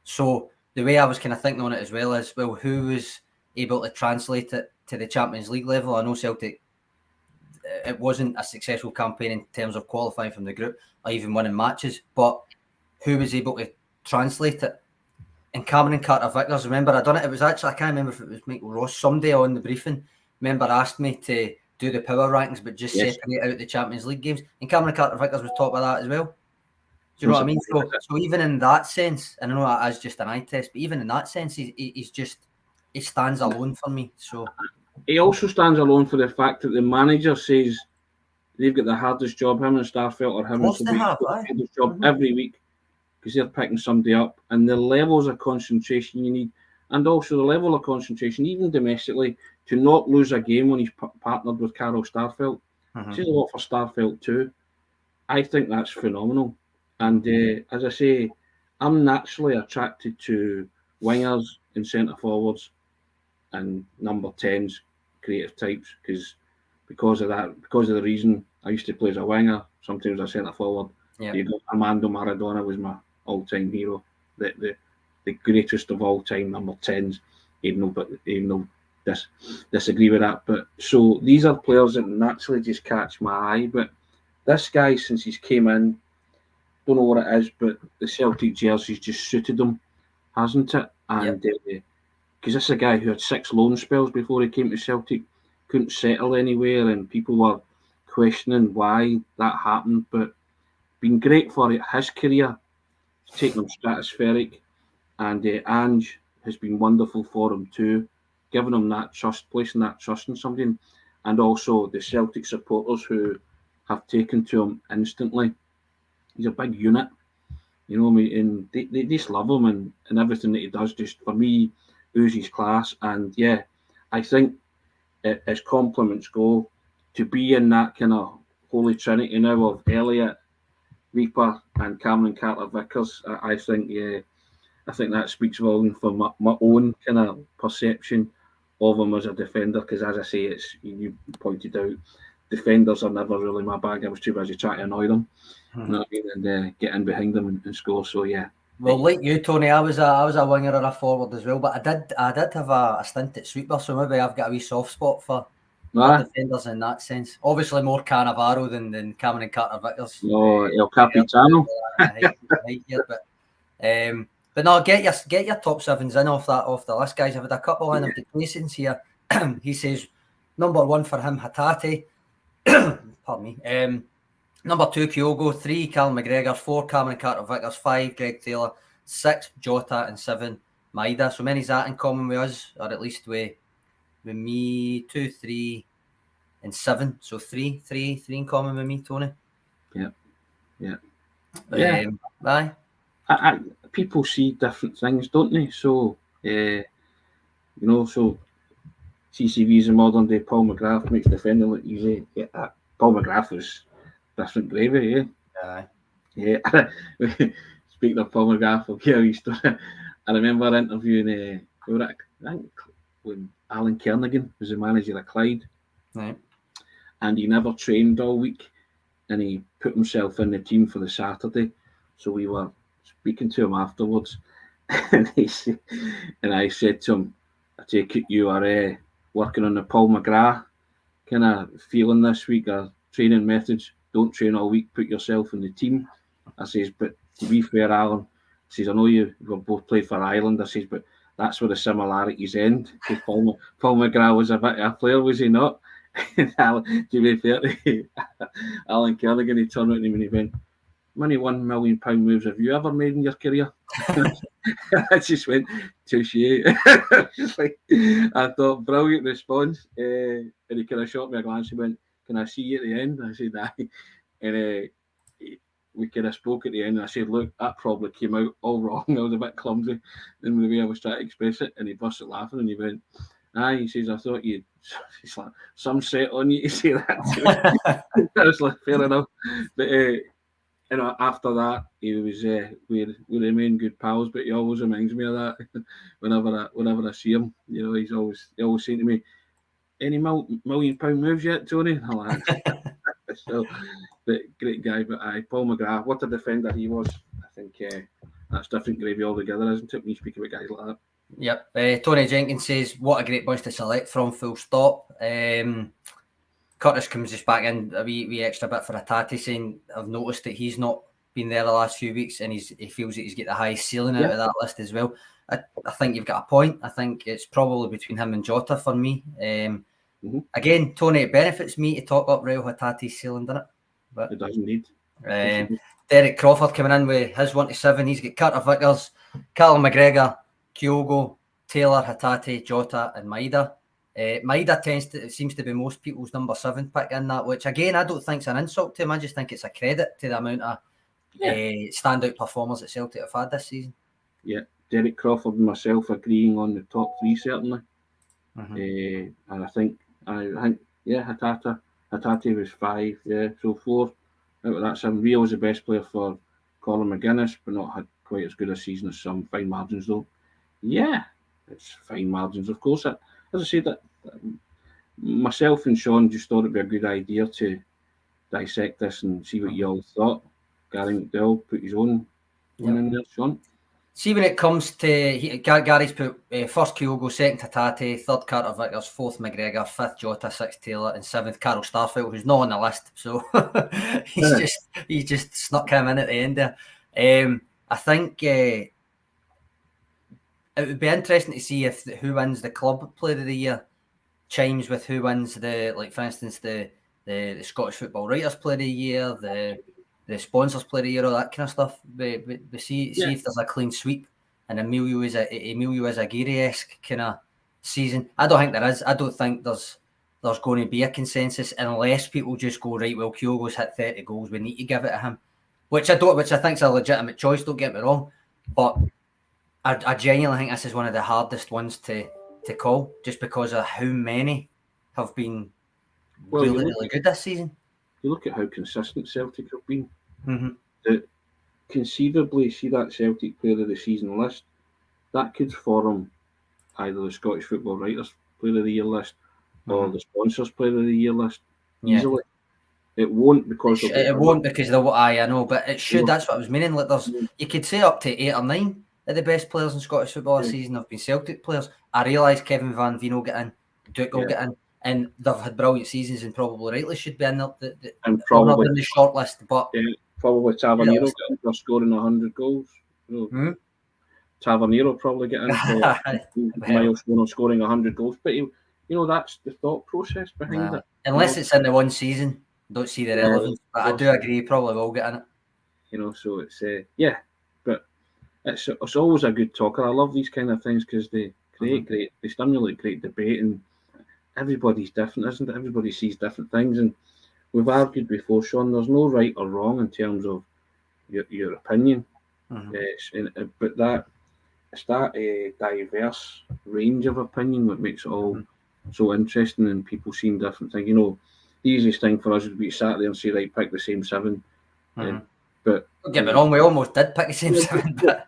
So the way I was kind of thinking on it as well is, well, who was able to translate it to the Champions League level? I know Celtic, it wasn't a successful campaign in terms of qualifying from the group or even winning matches, but who was able to translate it? And Cameron Carter-Vickers, remember, I done it. It was actually, I can't remember if it was Michael Ross, somebody on the briefing, remember, asked me to do the power rankings, but just separate out the Champions League games. And Cameron Carter-Vickers was top of that as well. Do you know what I mean? So even in that sense, and I know that is just an eye test, but even in that sense, he stands alone for me. So he also stands alone for the fact that the manager says they've got the hardest job, him and Starfelt, or him and somebody got the hardest job every week, because they're picking somebody up, and the levels of concentration you need, and also the level of concentration, even domestically, to not lose a game when he's partnered with Carol Starfelt. Says a lot for Starfelt too. I think that's phenomenal. And as I say, I'm naturally attracted to wingers and centre forwards and number 10s, creative types, because of the reason I used to play as a winger, sometimes a centre forward. Yeah. You got Armando Maradona was my all-time hero, the greatest of all time, number 10s. Even though disagree with that, but so these are players that naturally just catch my eye. But this guy, since he's came in, don't know what it is, but the Celtic jersey's just suited him, hasn't it? And because this is a guy who had 6 loan spells before he came to Celtic, couldn't settle anywhere, and people were questioning why that happened. But been great for his career, taking him stratospheric, and Ange has been wonderful for him too, giving him that trust, placing that trust in somebody, and also the Celtic supporters who have taken to him instantly. He's a big unit, you know, and they just love him, and everything that he does. Just for me, oozes class, and yeah, I think as compliments go, to be in that kind of holy trinity now of Elliott, Reaper, and Cameron Carter-Vickers, I think that speaks volume for my own kind of perception of him as a defender. Because as I say, it's you pointed out, defenders are never really my bag. I was too busy trying to annoy them, you know what I mean, and get in behind them and score. So yeah. Well, like you, Tony, I was a winger or a forward as well, but I did have a stint at sweeper, so maybe I've got a wee soft spot for defenders in that sense. Obviously, more Cannavaro than Cameron Carter-Vickers. No, El Capitano. But no, get your top sevens in off the list, guys. I've had a couple in of the placings here. He says number 1 for him, Hatate. Pardon me. Number 2, Kyogo. 3, Callum McGregor. 4, Cameron Carter-Vickers. 5, Greg Taylor. 6, Jota, and 7, Maida. So many's that in common with us, or at least with me. 2, 3, and 7. So three in common with me, Tony. Yeah. Aye. People see different things, don't they? So so CCV's a modern day Paul McGrath makes defending look easy. Yeah, Paul McGrath was different gravy, Aye. Yeah. Speaking of Paul McGrath, I'll give you a story. I remember interviewing I think when Alan Kernigan was the manager of Clyde. Right. And he never trained all week, and he put himself in the team for the Saturday. So we were speaking to him afterwards, and I said to him, I take it you are working on the Paul McGrath kind of feeling this week, or training methods. Don't train all week, put yourself in the team. I says, but to be fair, Alan, I says, I know you were both played for Ireland. I says, but that's where the similarities end. Paul McGrath was a bit of a player, was he not? To be fair to Alan Kernigan, he turned around to him and he went, how many £1 million moves have you ever made in your career? I just went, touche. I thought, brilliant response. And he kind of shot me a glance and went, can I see you at the end? I said, aye. And we kind of spoke at the end, and I said, look, that probably came out all wrong. I was a bit clumsy in the way I was trying to express it. And he busted laughing and he went, aye, he says, I thought you'd some set on you to say that. I was like, fair enough. But after that, he was we remained good pals. But he always reminds me of that whenever I see him. You know, he always saying to me, "Any £1 million moves yet, Tony?" I'm like, so, but great guy. But Paul McGrath, what a defender he was. I think that's different gravy altogether, isn't it? When you speak about guys like that. Yep. Tony Jenkins says, what a great bunch to select from, full stop. Curtis comes just back in a wee extra bit for Hatate, saying, I've noticed that he's not been there the last few weeks and he feels that he's got the highest ceiling out of that list as well. I think you've got a point. I think it's probably between him and Jota for me. Again, Tony, it benefits me to talk up Rail Hatate's ceiling, doesn't it? But it does indeed. Derek Crawford coming in with his 1 to 7. He's got Carter-Vickers, Callum McGregor, Kyogo, Taylor, Hatate, Jota, and Maida. Maida seems to be most people's number 7 pick in that, which again I don't think is an insult to him. I just think it's a credit to the amount of standout performers that Celtic have had this season. Yeah, Derek Crawford and myself agreeing on the top 3 certainly. And I think Hatate was 5. So 4 out of that 7. Rio was the best player for Colin McGuinness, but not had quite as good a season as some. Fine margins though. Yeah, it's fine margins, of course. As I said, that myself and Sean just thought it'd be a good idea to dissect this and see what you all thought. Gary McDowell put his own one in there, Sean. See, when it comes to Gary's put first Kyogo, second Hatate, third Carter-Vickers, fourth McGregor, fifth Jota, sixth Taylor, and seventh Carol Starfield, who's not on the list. So he's just snuck him in at the end there. I think it would be interesting to see if who wins the club player of the year chimes with who wins for instance, the Scottish Football Writers Player of the Year, the sponsors player of the year, all that kind of stuff. We see if there's a clean sweep and Emilio is a Aguirre-esque kind of season. I don't think there is. I don't think there's going to be a consensus unless people just go, right, well, Kyogo's hit 30 goals, we need to give it to him. Which I think is a legitimate choice, don't get me wrong. But I genuinely think this is one of the hardest ones to call, just because of how many have been really good this season. You look at how consistent Celtic have been. Mm-hmm. Conceivably, see that Celtic Player of the Season list, that could form either the Scottish Football Writers Player of the Year list or the Sponsors Player of the Year list easily. It won't because it won't because of the I know, but it should. That's what I was meaning. Like you could say up to 8 or 9 of the best players in Scottish football this season have been Celtic players. I realise Kevin Van Veen will get in, Duke will get in, and they've had brilliant seasons and probably rightly should be in and probably in the shortlist. But probably Tavernier for scoring 100 goals. Tavernier probably get in for milestone of scoring 100 goals, but that's the thought process behind it. Unless it's in the one season, don't see the relevance. But I do agree, probably will get in it. So it's but it's always a good talker. I love these kind of things because they create they stimulate great debate, and everybody's different, isn't it? Everybody sees different things, and we've argued before, Sean. There's no right or wrong in terms of your opinion, but it's that diverse range of opinion that makes it all so interesting, and people seeing different things. The easiest thing for us would be to sat there and say, right, pick the same 7. But don't get me wrong, we almost did pick the same 7, but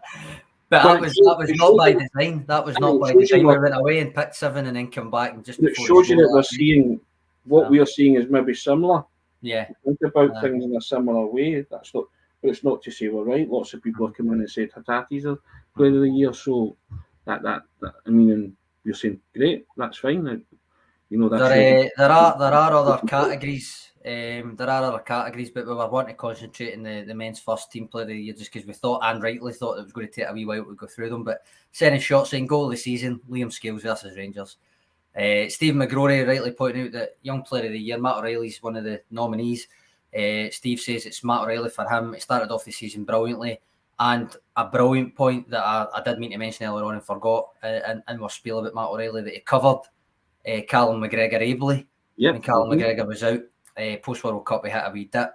that was not by design. That was not by design. We went away and picked 7 and then come back and just. It shows you that we're seeing what we are seeing is maybe similar. Yeah. Think about things in a similar way. That's not. But it's not to say we're right. Lots of people have come in and said Hatate's are Player of the Year. So that I mean, and you're saying great. That's fine. There are other categories. There are other categories, but we were wanting to concentrate on the men's first team Player of the Year just because we thought, and rightly thought, it was going to take a wee while to go through them. But sending shots in goal of the season, Liam Scales versus Rangers. Steve McGrory rightly pointing out that young Player of the Year, Matt O'Reilly's one of the nominees. Steve says it's Matt O'Reilly for him. It started off the season brilliantly, and a brilliant point that I did mean to mention earlier on and forgot in our spiel about Matt O'Reilly, that he covered Callum McGregor ably when Callum McGregor was out. Post World Cup, he hit a wee dip.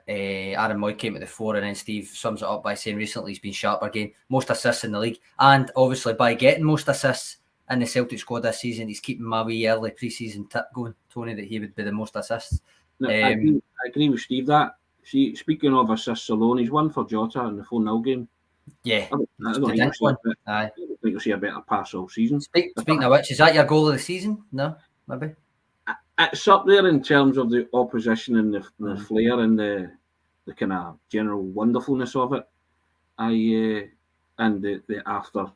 Aaron Moy came to the fore, and then Steve sums it up by saying recently he's been sharper again. Most assists in the league, and obviously by getting most assists in the Celtic squad this season, he's keeping my wee early pre-season tip going, Tony, that he would be the most assists. No, I agree with Steve that. See, speaking of assists alone, he's won for Jota in the 4-0 game. Yeah, I don't think you'll see a better pass all season. Speaking of which, is that your goal of the season? No, maybe. It's up there in terms of the opposition and the flair and the kind of general wonderfulness of it. And the after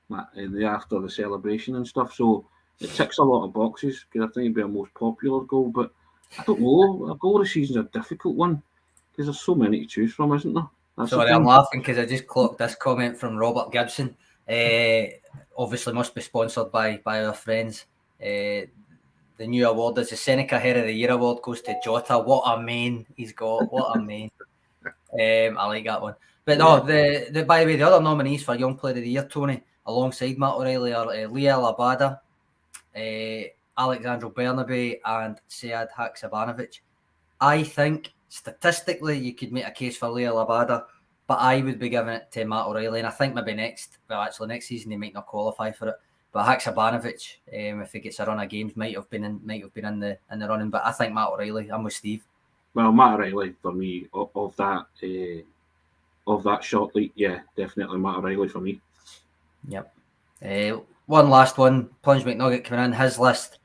the celebration and stuff. So it ticks a lot of boxes because I think it'd be a most popular goal. But I don't know. A goal of the season's a difficult one because there's so many to choose from, isn't there? Sorry, I'm laughing because I just clocked this comment from Robert Gibson. Obviously, must be sponsored by our friends. The new award is the SENECA Head of the Year award, goes to Jota. What a main he's got! What a main! I like that one. But no, by the way, the other nominees for Young Player of the Year, Tony, alongside Matt O'Reilly, are Liel Abada, Alexandro Bernabe, and Sead Haksabanovic. I think statistically you could make a case for Liel Abada, but I would be giving it to Matt O'Reilly, and I think maybe next season he might not qualify for it. But Haksabanovic, if he gets a run of games, might have been in the running. But I think Matt O'Reilly. I'm with Steve. Well, Matt O'Reilly for me of that short league, yeah, definitely Matt O'Reilly for me. Yep. One last one. Plunge McNugget coming in. His list: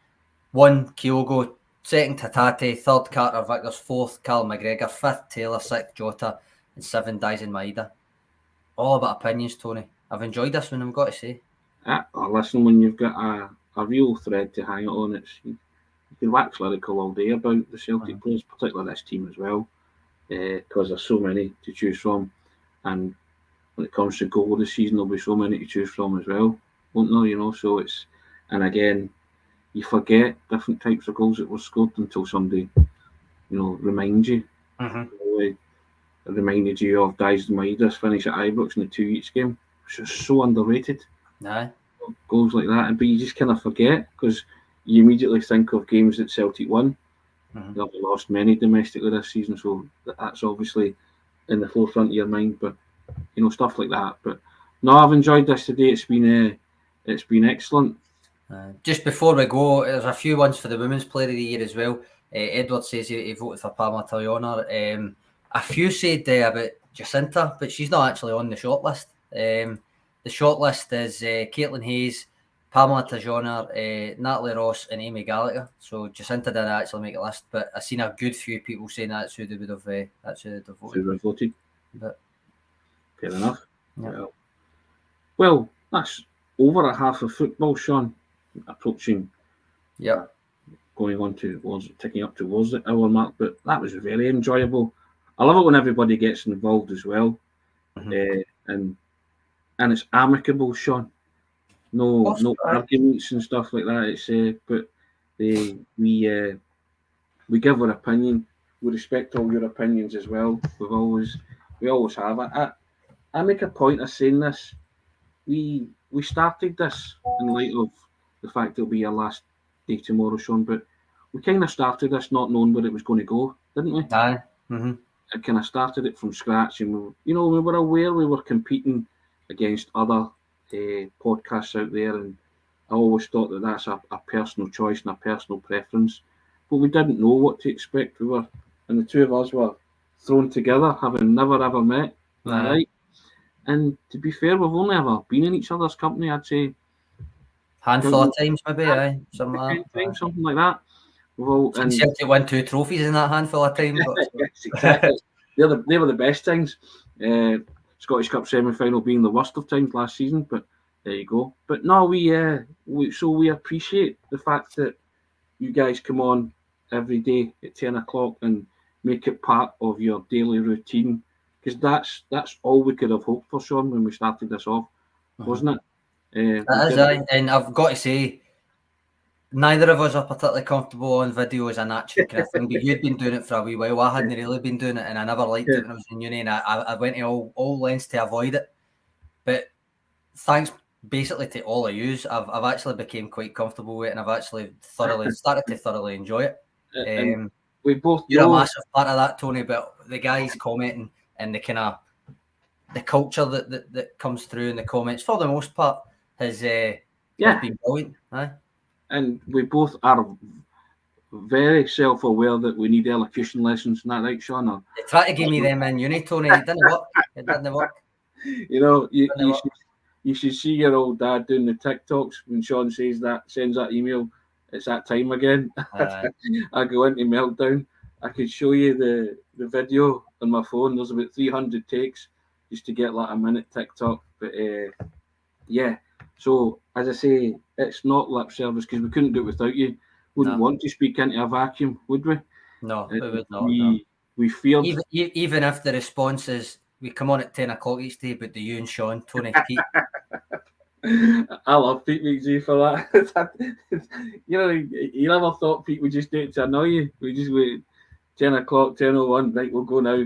1, Kyogo; 2nd, Hatate; 3rd, Carter-Vickers; 4th, Callum McGregor; 5th, Taylor; 6th, Jota; and 7th, Dyson Maeda. All about opinions, Tony. I've enjoyed this one, I've got to say. Listen, when you've got a real thread to hang it on, you can wax lyrical all day about the Celtic players, particularly this team as well, because there's so many to choose from. And when it comes to goal of the season, there'll be so many to choose from as well, won't there? So it's, and again, you forget different types of goals that were scored until somebody, reminds you. It reminded you of Dyson Maeda's finish at Ibrox in the 2 game, which was so underrated. Goals like that, but you just kind of forget because you immediately think of games that Celtic won. They've lost many domestically this season, so that's obviously in the forefront of your mind. But stuff like that. But No, I've enjoyed this today. It's been excellent. Just before we go, there's a few ones for the Women's Player of the Year as well. Edward says he voted for Pamela Taliona. A few said about Jacinta, but she's not actually on the shortlist. The shortlist is Caitlin Hayes, Pamela Taliona, Natalie Ross, and Amy Gallagher. So Jacinta didn't actually make a list, but I've seen a good few people saying that's who they would have voted. But, fair enough. Yeah. Well, that's over a half of football, Sean. Approaching. Yeah. Going on towards ticking up towards the hour mark, but that was very enjoyable. I love it when everybody gets involved as well, and it's amicable, Sean. No arguments and stuff like that. It's but we give our opinion. We respect all your opinions as well. We always have. I make a point of saying this. We started this in light of the fact it'll be our last day tomorrow, Sean, but we kind of started this not knowing where it was going to go, didn't we? Aye. I kind of started it from scratch, and we were aware we were competing against other podcasts out there, and I always thought that that's a personal choice and a personal preference, but we didn't know what to expect. And the two of us were thrown together, having never ever met, right? And to be fair, we've only ever been in each other's company, I'd say. Handful of times, maybe, something like that. Celtic won 2 trophies in that handful of times. Yes, exactly. They were the best times. Scottish Cup semi-final being the worst of times last season, but there you go. But no, we appreciate the fact that you guys come on every day at 10 o'clock and make it part of your daily routine, because that's all we could have hoped for, Sean, when we started this off, wasn't it? That is right, and I've got to say, neither of us are particularly comfortable on video as a natural kind of thing, but you'd been doing it for a wee while. I hadn't really been doing it, and I never liked it when I was in uni, and I went to all lengths to avoid it. But thanks basically to all of yous, I've actually became quite comfortable with it, and I've actually started to thoroughly enjoy it. And we both you're a massive part of that, Tony, but the guys commenting and the kind of the culture that comes through in the comments, for the most part, has been brilliant. And we both are very self-aware that we need elocution lessons. Isn't that right, Sean? You try to give me them in uni, Tony. It didn't work. You should see your old dad doing the TikToks when Sean sends that email. It's that time again. I go into meltdown. I could show you the video on my phone. There's about 300 takes just to get like a minute TikTok. But yeah. So, as I say, it's not lip service, because we couldn't do it without you. Wouldn't want to speak into a vacuum, would we? No, we would not. We feared... Even if the response is, we come on at 10 o'clock each day, but do you and Sean, Tony, Pete? I love Pete McGee for that. You never thought Pete would just do it to annoy you. We just wait 10 o'clock, 10:01, right, we'll go now.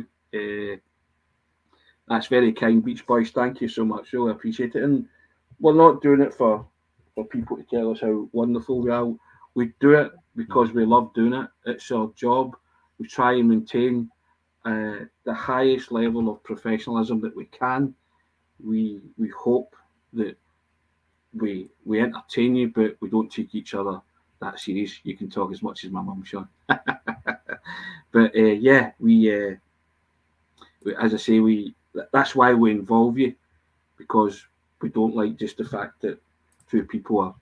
That's very kind, Beach Boys. Thank you so much. Really appreciate it. And we're not doing it for people to tell us how wonderful we are. We do it because we love doing it. It's our job. We try and maintain the highest level of professionalism that we can. We hope that we entertain you, but we don't take each other that serious. You can talk as much as my mum, Sean. But we as I say, that's why we involve you, because we don't like just the fact that two people are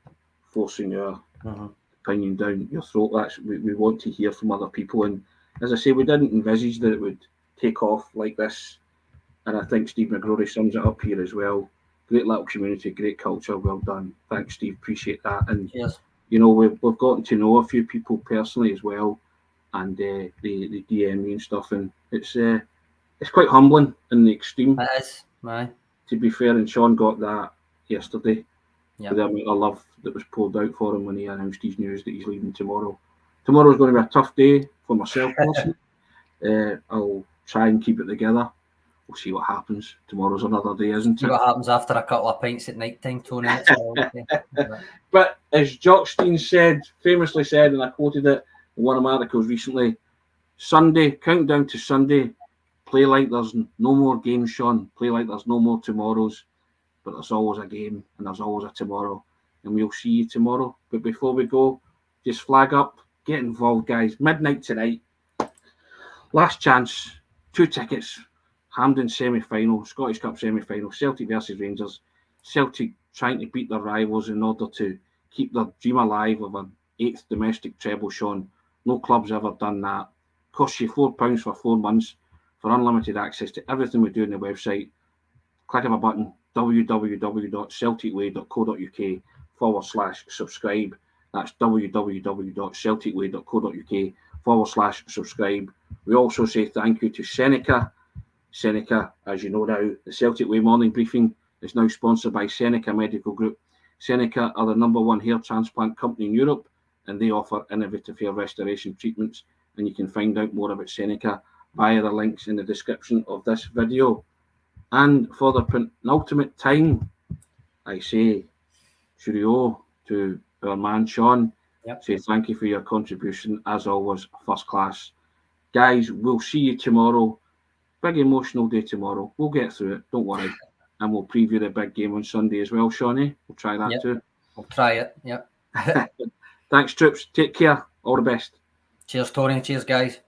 forcing your opinion down your throat. We want to hear from other people. And as I say, we didn't envisage that it would take off like this. And I think Steve McGrory sums it up here as well. Great little community, great culture. Well done. Thanks, Steve. Appreciate that. And we've gotten to know a few people personally as well, and they DM me and stuff. And it's quite humbling in the extreme. It is, right. To be fair, and Sean got that yesterday. Yeah. The amount of love that was poured out for him when he announced his news that he's leaving tomorrow. Tomorrow's going to be a tough day for myself personally. I'll try and keep it together. We'll see what happens. Tomorrow's another day, isn't it? See what happens after a couple of pints at night time, Tony. But as Jockstein famously said, and I quoted it in one of my articles recently, Sunday, countdown to Sunday, play like there's no more games, Sean. Play like there's no more tomorrows. but there's always a game and there's always a tomorrow. And we'll see you tomorrow. But before we go, just flag up, get involved, guys. Midnight tonight. Last chance, 2 tickets. Hampden semi-final, Scottish Cup semi-final, Celtic versus Rangers. Celtic trying to beat their rivals in order to keep their dream alive of an 8th domestic treble, Sean. No club's ever done that. Costs you £4 for 4 months for unlimited access to everything we do on the website. Click of a button, www.celticway.co.uk/subscribe. That's www.celticway.co.uk/subscribe. We also say thank you to SENECA. SENECA, as you know now, the Celtic Way morning briefing is now sponsored by SENECA Medical Group. SENECA are the #1 hair transplant company in Europe, and they offer innovative hair restoration treatments. And you can find out more about SENECA via the links in the description of this video. And for the penultimate time, I say cheerio to our man Sean. Say thank you for your contribution, as always, first class. Guys, we'll see you tomorrow. Big emotional day tomorrow. We'll get through it, don't worry. And we'll preview the big game on Sunday as well, Shawnee. We'll try that too. We'll try it, Thanks, troops. Take care. All the best. Cheers, Tony. Cheers, guys.